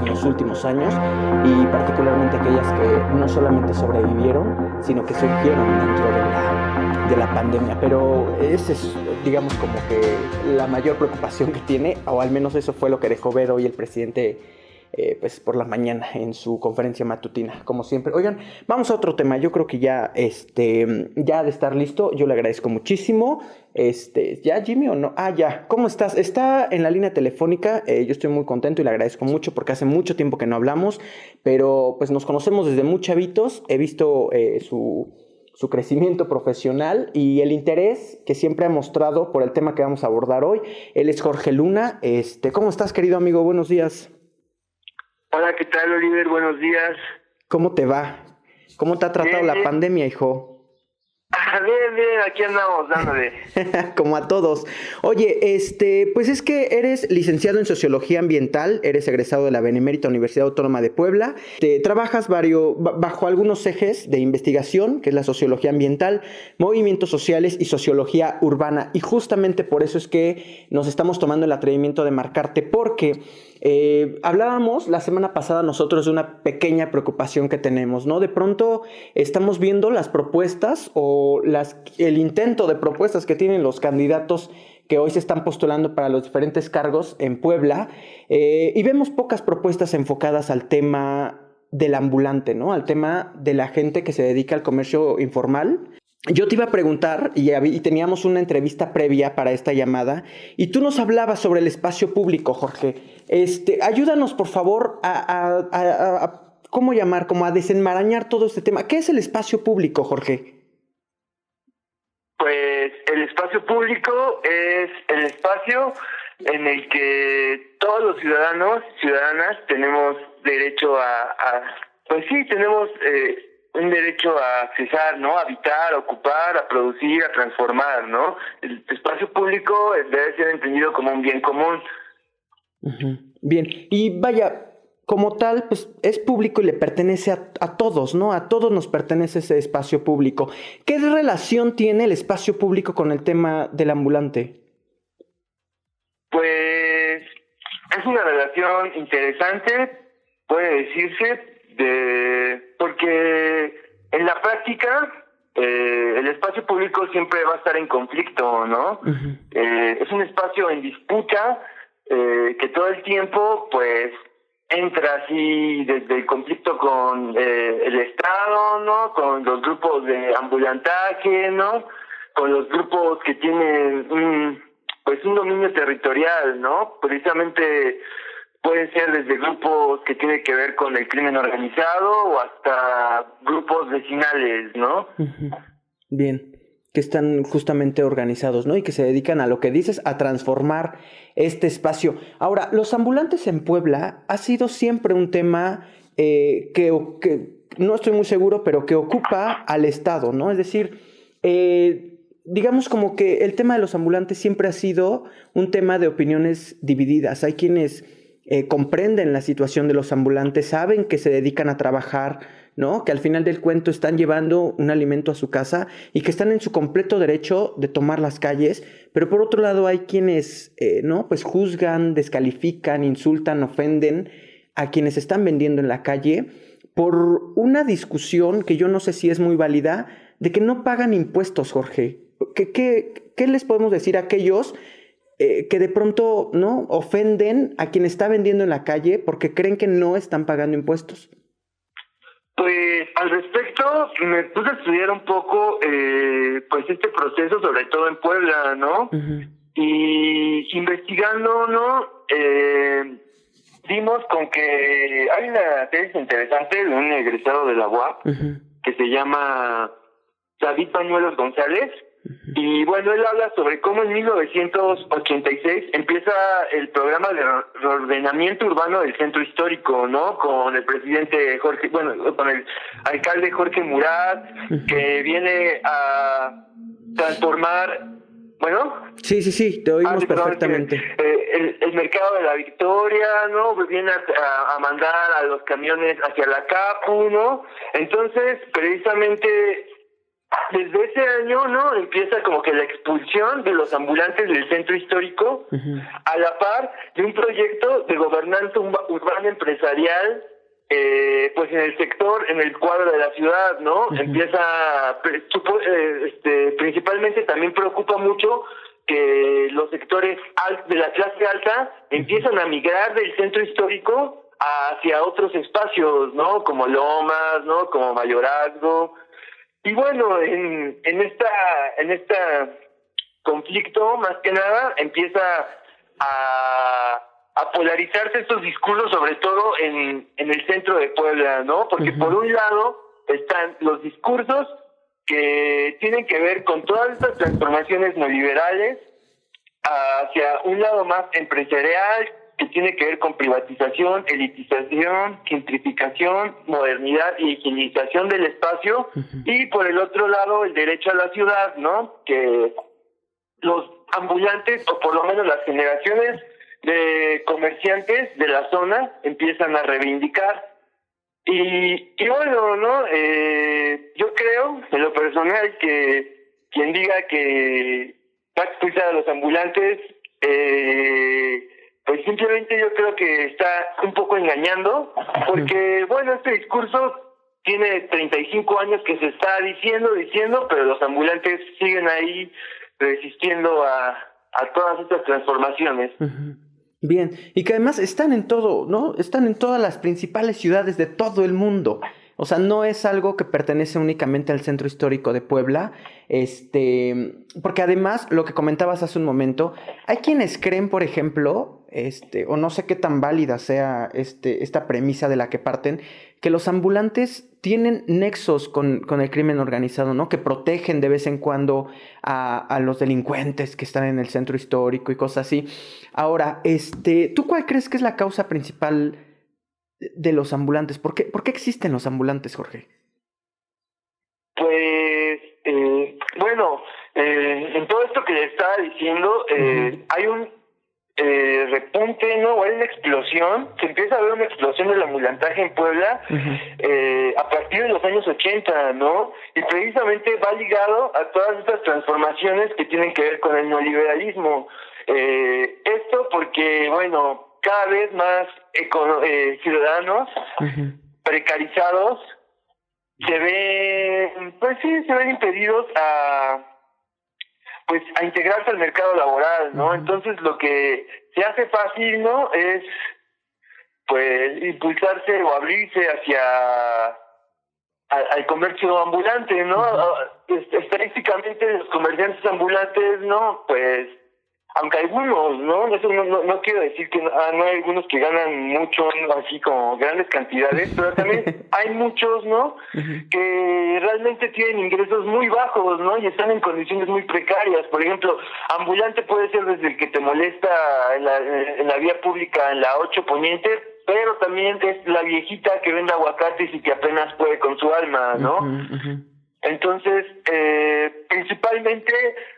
en los últimos años y particularmente aquellas que no solamente sobrevivieron, sino que surgieron dentro de la pandemia. Pero ese es, digamos, como que la mayor preocupación que tiene, o al menos eso fue lo que dejó ver hoy el presidente pues por la mañana en su conferencia matutina, como siempre. Oigan, vamos a otro tema. Yo creo que ya de estar listo, yo le agradezco muchísimo. ¿Ya Jimmy o no? Ya. ¿Cómo estás? Está en la línea telefónica. Yo estoy muy contento y le agradezco mucho porque hace mucho tiempo que no hablamos, pero pues nos conocemos desde muy chavitos. He visto su crecimiento profesional y el interés que siempre ha mostrado por el tema que vamos a abordar hoy. Él es Jorge Luna. ¿Cómo estás, querido amigo? Buenos días. Hola, ¿qué tal, Oliver? Buenos días. ¿Cómo te va? ¿Cómo te ha tratado la pandemia, hijo? Bien, aquí andamos dándole. Como a todos. Oye, pues es que eres licenciado en Sociología Ambiental, eres egresado de la Benemérita Universidad Autónoma de Puebla, trabajas bajo algunos ejes de investigación, que es la sociología ambiental, movimientos sociales y sociología urbana, y justamente por eso es que nos estamos tomando el atrevimiento de marcarte, porque hablábamos la semana pasada nosotros de una pequeña preocupación que tenemos, ¿no? De pronto estamos viendo las propuestas o el intento de propuestas que tienen los candidatos que hoy se están postulando para los diferentes cargos en Puebla, y vemos pocas propuestas enfocadas al tema del ambulante, ¿no? Al tema de la gente que se dedica al comercio informal. Yo te iba a preguntar, y teníamos una entrevista previa para esta llamada, y tú nos hablabas sobre el espacio público, Jorge. Ayúdanos, por favor, ¿cómo llamar? Como a desenmarañar todo este tema. ¿Qué es el espacio público, Jorge? Pues el espacio público es el espacio en el que todos los ciudadanas tenemos derecho pues sí, tenemos un derecho a accesar, ¿no? A habitar, a ocupar, a producir, a transformar, ¿no? El espacio público debe ser entendido como un bien común. Uh-huh. Bien, y vaya, como tal, pues es público y le pertenece a todos, ¿no? A todos nos pertenece ese espacio público. ¿Qué relación tiene el espacio público con el tema del ambulante? Pues es una relación interesante, puede decirse, porque en la práctica el espacio público siempre va a estar en conflicto, ¿no? Uh-huh. Es un espacio en disputa que todo el tiempo pues entra así desde el conflicto con el Estado, ¿no? Con los grupos de ambulantaje, ¿no? Con los grupos que tienen un dominio territorial, ¿no? Precisamente pueden ser desde grupos que tienen que ver con el crimen organizado o hasta grupos vecinales, ¿no? Uh-huh. Bien, que están justamente organizados, ¿no? Y que se dedican a lo que dices, a transformar este espacio. Ahora, los ambulantes en Puebla ha sido siempre un tema que no estoy muy seguro, pero que ocupa al Estado, ¿no? Es decir, digamos como que el tema de los ambulantes siempre ha sido un tema de opiniones divididas. Hay quienes comprenden la situación de los ambulantes, saben que se dedican a trabajar, ¿no? Que al final del cuento están llevando un alimento a su casa y que están en su completo derecho de tomar las calles, pero por otro lado hay quienes, ¿no? Pues juzgan, descalifican, insultan, ofenden a quienes están vendiendo en la calle por una discusión que yo no sé si es muy válida, de que no pagan impuestos, Jorge. ¿Qué les podemos decir a aquellos que de pronto, ¿no? ofenden a quien está vendiendo en la calle porque creen que no están pagando impuestos? Pues al respecto me puse a estudiar un poco pues este proceso, sobre todo en Puebla, ¿no? Uh-huh. Y investigando, ¿no? Dimos con que hay una tesis interesante de un egresado de la UAP, uh-huh, que se llama David Pañuelos González. Uh-huh. Y bueno, él habla sobre cómo en 1986 empieza el programa de reordenamiento urbano del centro histórico, ¿no? Con el presidente con el alcalde Jorge Murat, uh-huh, que viene a transformar, ¿bueno? Sí, te oímos perfectamente. El mercado de la Victoria, ¿no? Viene a mandar a los camiones hacia la Capu, ¿no? Entonces, precisamente desde ese año, ¿no? Empieza como que la expulsión de los ambulantes del centro histórico, a la par de un proyecto de gobernanza urbana empresarial, pues en el sector, en el cuadro de la ciudad, ¿no? Empieza, principalmente también preocupa mucho que los sectores de la clase alta empiezan a migrar del centro histórico hacia otros espacios, ¿no? Como Lomas, ¿no? Como Mayorazgo. Y bueno, en este conflicto, más que nada, empieza a polarizarse estos discursos, sobre todo en el centro de Puebla, ¿no? Porque por un lado están los discursos que tienen que ver con todas estas transformaciones neoliberales hacia un lado más empresarial, que tiene que ver con privatización, elitización, gentrificación, modernidad y higienización del espacio, y por el otro lado el derecho a la ciudad, ¿no? Que los ambulantes, o por lo menos las generaciones de comerciantes de la zona, empiezan a reivindicar. Y bueno, ¿no? Yo creo, en lo personal, que quien diga que va a expulsar a los ambulantes, pues simplemente yo creo que está un poco engañando, porque, bueno, este discurso tiene 35 años que se está diciendo, pero los ambulantes siguen ahí resistiendo a todas estas transformaciones. Bien, y que además están en todo, ¿no? Están en todas las principales ciudades de todo el mundo. O sea, no es algo que pertenece únicamente al centro histórico de Puebla, porque además, lo que comentabas hace un momento, hay quienes creen, por ejemplo, o no sé qué tan válida sea esta premisa de la que parten, que los ambulantes tienen nexos con el crimen organizado, ¿no? Que protegen de vez en cuando a los delincuentes que están en el centro histórico y cosas así. Ahora, ¿tú cuál crees que es la causa principal de los ambulantes? ¿Por qué existen los ambulantes, Jorge? Pues, bueno, en todo esto que le estaba diciendo, hay un repunte, ¿no? O hay una explosión, se empieza a ver una explosión del ambulantaje en Puebla a partir de los años 80, ¿no? Y precisamente va ligado a todas estas transformaciones que tienen que ver con el neoliberalismo. Esto porque, bueno, cada vez más ciudadanos precarizados se ven impedidos a integrarse al mercado laboral, ¿no? Entonces lo que se hace fácil, ¿no? Es pues impulsarse o abrirse hacia al comercio ambulante, ¿no? Estadísticamente los comerciantes ambulantes, ¿no? Pues aunque algunos, ¿no? Eso no quiero decir que no hay algunos que ganan mucho, así como grandes cantidades, pero también hay muchos, ¿no? Que realmente tienen ingresos muy bajos, ¿no? Y están en condiciones muy precarias. Por ejemplo, ambulante puede ser desde el que te molesta en la vía pública, en la 8 Poniente, pero también es la viejita que vende aguacates y que apenas puede con su alma, ¿no? Entonces, principalmente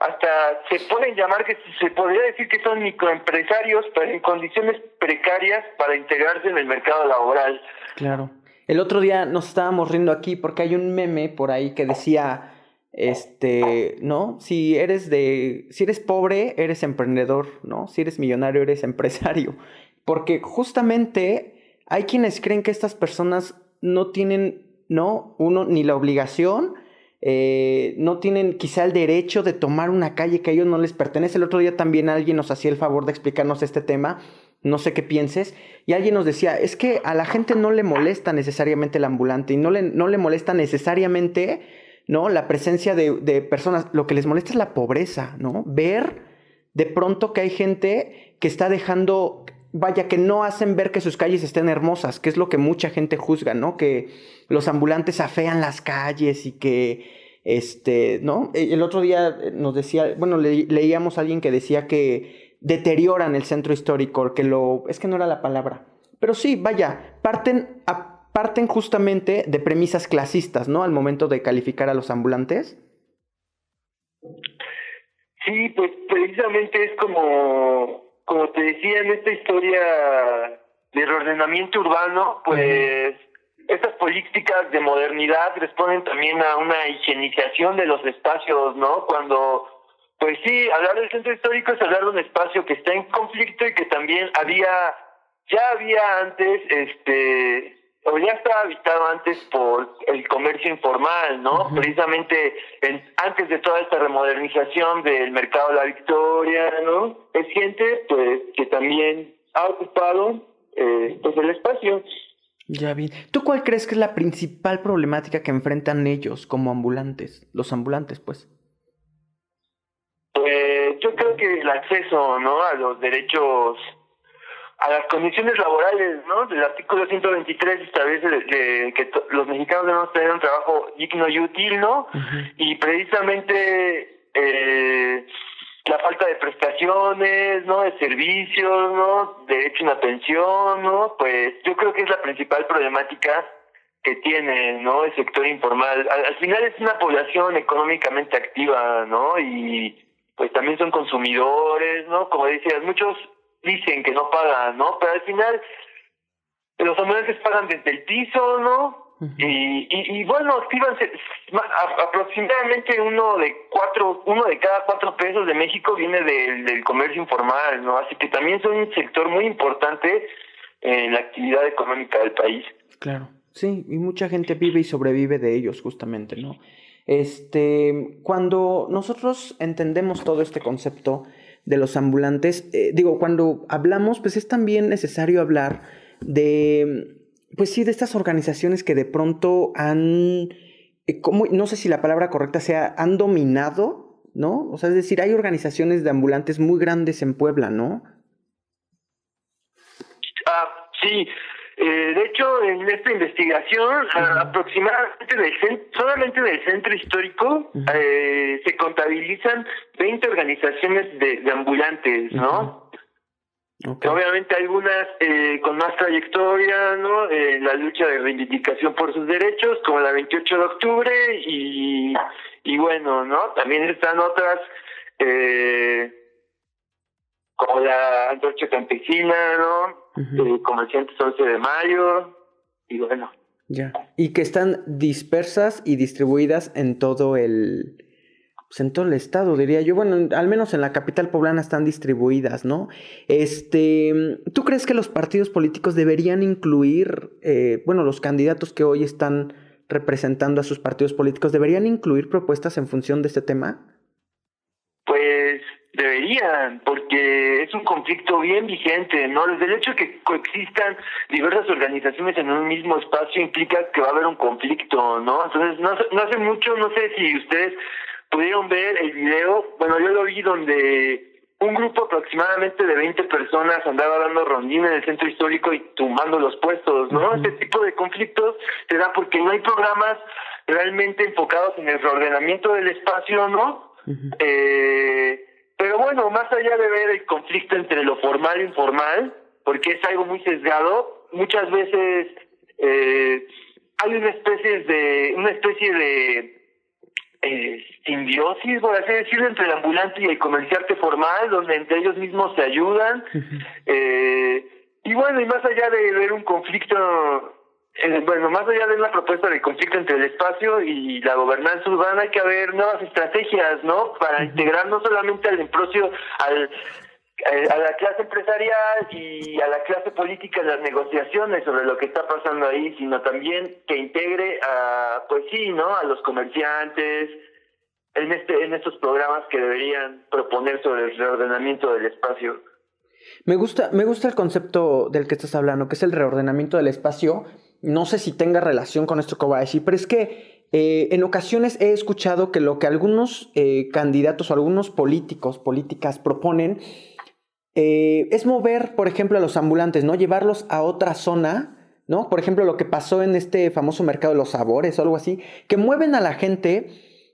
hasta se pueden llamar, que se podría decir que son microempresarios, pero en condiciones precarias para integrarse en el mercado laboral. Claro. El otro día nos estábamos riendo aquí porque hay un meme por ahí que decía, ¿no? Si eres pobre, eres emprendedor, ¿no? Si eres millonario, eres empresario. Porque justamente hay quienes creen que estas personas no tienen, ¿no? Ni la obligación, no tienen quizá el derecho de tomar una calle que a ellos no les pertenece. El otro día también alguien nos hacía el favor de explicarnos este tema, no sé qué pienses, y alguien nos decía, es que a la gente no le molesta necesariamente el ambulante y no le molesta necesariamente, ¿no? La presencia de personas, lo que les molesta es la pobreza, ¿no? Ver de pronto que hay gente que está dejando, que no hacen ver que sus calles estén hermosas, que es lo que mucha gente juzga, ¿no? Que los ambulantes afean las calles y que, ¿no? El otro día nos decía, bueno, leíamos a alguien que decía que deterioran el centro histórico, es que no era la palabra, pero sí, parten justamente de premisas clasistas, ¿no? Al momento de calificar a los ambulantes. Sí, pues precisamente es como te decía, en esta historia de reordenamiento urbano, pues estas políticas de modernidad responden también a una higienización de los espacios, ¿no? Cuando, pues sí, hablar del centro histórico es hablar de un espacio que está en conflicto y que también ya había antes, o ya estaba habitado antes por el comercio informal, ¿no? Uh-huh. Precisamente antes de toda esta remodernización del mercado de la Victoria, ¿no? Es gente, pues, que también ha ocupado, pues, el espacio. Ya vi. ¿Tú cuál crees que es la principal problemática que enfrentan ellos como ambulantes? Los ambulantes, pues. Pues yo creo que el acceso, ¿no? A los derechos, a las condiciones laborales, ¿no? El artículo 123 establece que los mexicanos debemos tener un trabajo digno y útil, ¿no? Uh-huh. Y precisamente la falta de prestaciones, ¿no? De servicios, ¿no? Derecho a una pensión, ¿no? Pues yo creo que es la principal problemática que tiene, ¿no? El sector informal. Al final es una población económicamente activa, ¿no? Y pues también son consumidores, ¿no? Como decías, muchos dicen que no pagan, ¿no? Pero al final los ambulantes pagan desde el piso, ¿no? Uh-huh. Y bueno, actívanse, aproximadamente uno de cada 4 pesos de México viene del comercio informal, ¿no? Así que también son un sector muy importante en la actividad económica del país. Claro, sí, y mucha gente vive y sobrevive de ellos justamente, ¿no? Cuando nosotros entendemos todo este concepto de los ambulantes, cuando hablamos, pues es también necesario hablar de, pues sí, de estas organizaciones que de pronto han, no sé si la palabra correcta sea, han dominado, ¿no? O sea, es decir, hay organizaciones de ambulantes muy grandes en Puebla, ¿no? Sí. De hecho, en esta investigación, uh-huh, aproximadamente solamente del centro histórico, uh-huh, se contabilizan 20 organizaciones de ambulantes, ¿no? Uh-huh. Okay. Obviamente algunas con más trayectoria, ¿no? La lucha de reivindicación por sus derechos, como la 28 de octubre, y bueno, ¿no? También están otras, como la Antorcha Campesina, ¿no? Uh-huh. Comerciantes 11 de mayo, y bueno. Ya, y que están dispersas y distribuidas en todo el estado, diría yo. Bueno, al menos en la capital poblana están distribuidas, ¿no? ¿Tú crees que los partidos políticos deberían incluir, los candidatos que hoy están representando a sus partidos políticos, deberían incluir propuestas en función de este tema? Pues deberían, porque es un conflicto bien vigente, ¿no? Desde el hecho de que coexistan diversas organizaciones en un mismo espacio implica que va a haber un conflicto, ¿no? Entonces, no hace mucho, no sé si ustedes pudieron ver el video, bueno, yo lo vi donde un grupo aproximadamente de 20 personas andaba dando rondín en el centro histórico y tumbando los puestos, ¿no? Uh-huh. Este tipo de conflictos se da porque no hay programas realmente enfocados en el reordenamiento del espacio, ¿no? Uh-huh. Pero bueno, más allá de ver el conflicto entre lo formal e informal, porque es algo muy sesgado, muchas veces hay una especie de simbiosis, por así decirlo, entre el ambulante y el comerciante formal, donde entre ellos mismos se ayudan. Uh-huh. Y bueno, y más allá de ver un conflicto, más allá de una propuesta de conflicto entre el espacio y la gobernanza urbana, hay que haber nuevas estrategias, ¿no? Para uh-huh, integrar no solamente al empresario, a la clase empresarial y a la clase política en las negociaciones sobre lo que está pasando ahí, sino también que integre a los comerciantes en estos programas que deberían proponer sobre el reordenamiento del espacio. Me gusta el concepto del que estás hablando, que es el reordenamiento del espacio. No sé si tenga relación con esto que voy a decir, pero es que en ocasiones he escuchado que lo que algunos candidatos o algunos políticas proponen es mover, por ejemplo, a los ambulantes, ¿no? Llevarlos a otra zona, ¿no? Por ejemplo, lo que pasó en este famoso mercado de los sabores o algo así, que mueven a la gente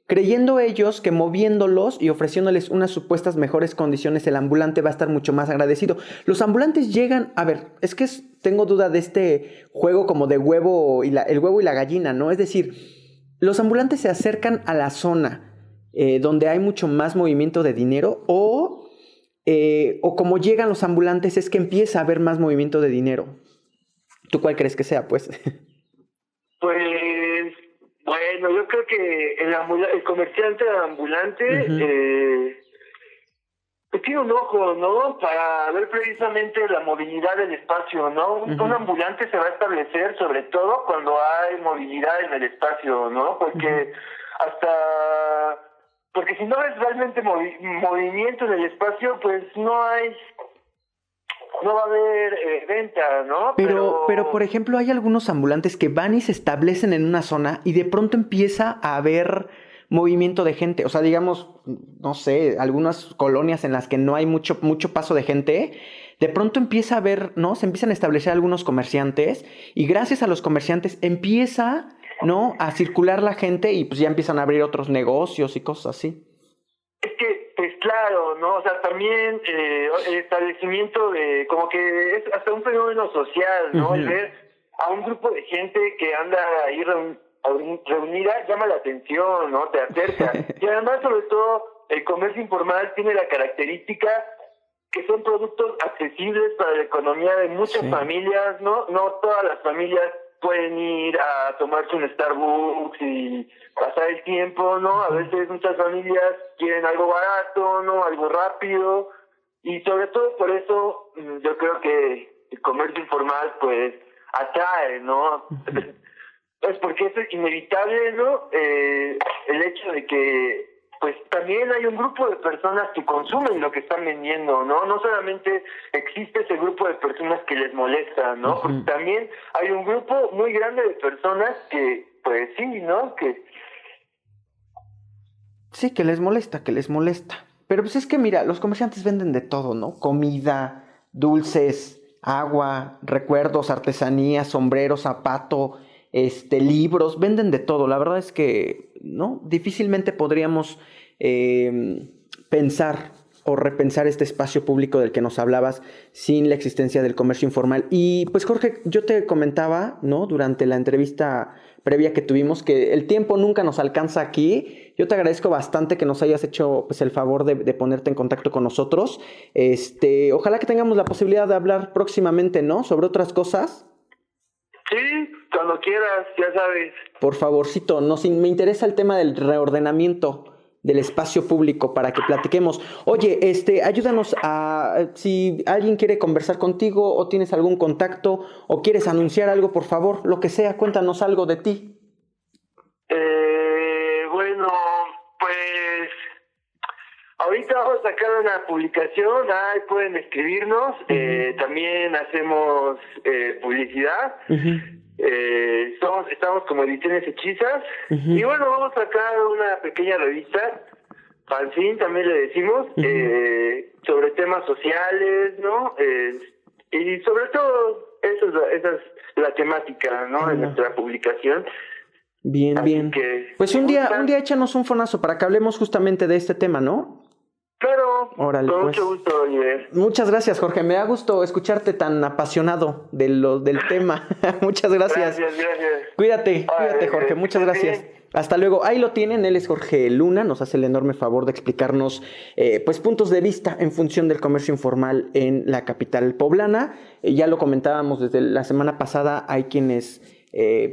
creyendo ellos que moviéndolos y ofreciéndoles unas supuestas mejores condiciones, el ambulante va a estar mucho más agradecido. Los ambulantes llegan, a ver, es que tengo duda de este juego como de el huevo y la gallina, ¿no? Es decir, los ambulantes se acercan a la zona donde hay mucho más movimiento de dinero o como llegan los ambulantes es que empieza a haber más movimiento de dinero. ¿Tú cuál crees que sea, pues? Bueno, yo creo que el comerciante ambulante pues tiene un ojo, ¿no? Para ver precisamente la movilidad del espacio, ¿no? Un ambulante se va a establecer sobre todo cuando hay movilidad en el espacio, ¿no? Porque porque si no es realmente movimiento en el espacio, pues no va a haber venta, ¿no? Pero, por ejemplo, hay algunos ambulantes que van y se establecen en una zona y de pronto empieza a haber movimiento de gente. O sea, digamos, no sé, algunas colonias en las que no hay mucho paso de gente, de pronto empieza a haber, ¿no? Se empiezan a establecer algunos comerciantes y gracias a los comerciantes empieza, ¿no? A circular la gente y pues ya empiezan a abrir otros negocios y cosas así. Es que, pues claro, ¿no? O sea, también el establecimiento de, como que es hasta un fenómeno social, ¿no? El ver a un grupo de gente que anda ahí reunida llama la atención, ¿no? Te acerca. Y además, sobre todo, el comercio informal tiene la característica que son productos accesibles para la economía de muchas familias, ¿no? No todas las familias pueden ir a tomarse un Starbucks y pasar el tiempo, ¿no? A veces muchas familias quieren algo barato, ¿no? Algo rápido. Y sobre todo por eso yo creo que el comercio informal, pues, atrae, ¿no? Pues porque eso es inevitable, ¿no? El hecho de que, pues, también hay un grupo de personas que consumen lo que están vendiendo, ¿no? No solamente existe ese grupo de personas que les molesta, ¿no? Porque también hay un grupo muy grande de personas que, pues sí, ¿no? Sí, que les molesta. Pero pues es que mira, los comerciantes venden de todo, ¿no? Comida, dulces, agua, recuerdos, artesanía, sombreros, zapato, libros, venden de todo. La verdad es que, ¿no? Difícilmente podríamos pensar o repensar este espacio público del que nos hablabas sin la existencia del comercio informal. Y pues Jorge, yo te comentaba, ¿no? Durante la entrevista previa que tuvimos que el tiempo nunca nos alcanza aquí. Yo te agradezco bastante que nos hayas hecho pues el favor de ponerte en contacto con nosotros. Ojalá que tengamos la posibilidad de hablar próximamente, ¿no? Sobre otras cosas. Sí, cuando quieras, ya sabes. Por favorcito, me interesa el tema del reordenamiento del espacio público para que platiquemos. Oye, ayúdanos si alguien quiere conversar contigo o tienes algún contacto o quieres anunciar algo, por favor, lo que sea, cuéntanos algo de ti. Bueno, pues ahorita vamos a sacar una publicación, ahí pueden escribirnos, también hacemos publicidad. Estamos como Ediciones Hechizas y bueno, vamos a sacar una pequeña revista, fanzine también le decimos, sobre temas sociales, ¿no? Y sobre todo esa es la temática, ¿no? De nuestra publicación. Bien. Pues un día échanos un fonazo para que hablemos justamente de este tema, ¿no? Claro, órale, con pues. mucho gusto, Oliver. Muchas gracias, Jorge. Me da gusto escucharte tan apasionado del tema. Muchas gracias. Gracias. Cuídate, Jorge. Muchas gracias. Bien. Hasta luego. Ahí lo tienen. Él es Jorge Luna. Nos hace el enorme favor de explicarnos pues puntos de vista en función del comercio informal en la capital poblana. Ya lo comentábamos desde la semana pasada. Hay quienes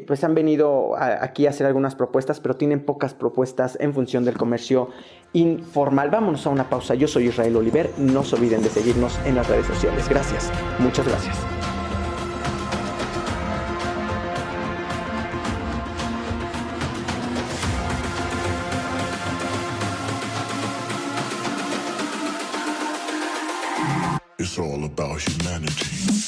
pues han venido aquí a hacer algunas propuestas, pero tienen pocas propuestas en función del comercio informal. Vámonos a una pausa. Yo soy Israel Oliver. No se olviden de seguirnos en las redes sociales. Gracias. Muchas gracias. It's all about humanity.